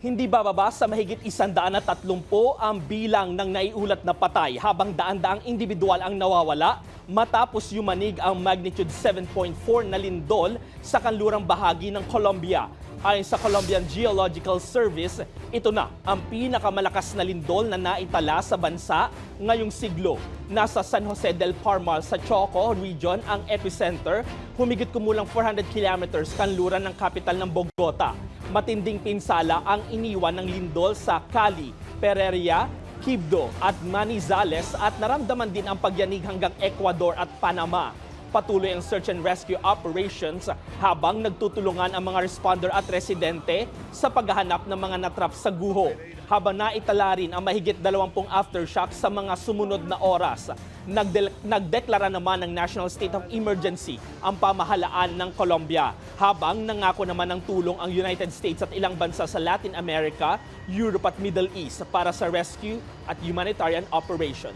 Hindi bababa sa mahigit 130 ang bilang ng naiulat na patay habang daan-daang individual ang nawawala matapos yumanig ang magnitude 7.4 na lindol sa kanlurang bahagi ng Colombia. Ayon sa Colombian Geological Service, ito na ang pinakamalakas na lindol na naitala sa bansa ngayong siglo. Nasa San Jose del Parmal sa Choco region ang epicenter, humigit kumulang 400 kilometers kanluran ng kapital ng Bogota. Matinding pinsala ang iniwan ng lindol sa Cali, Pereira, Quibdó at Manizales at naramdaman din ang pagyanig hanggang Ecuador at Panama. Patuloy ang search and rescue operations habang nagtutulungan ang mga responder at residente sa paghahanap ng mga natrap sa guho. Habang naitala rin ang mahigit 20 aftershock sa mga sumunod na oras. Nagdeklara naman ng National State of Emergency ang pamahalaan ng Colombia, habang nangako naman ng tulong ang United States at ilang bansa sa Latin America, Europe at Middle East para sa rescue at humanitarian operations.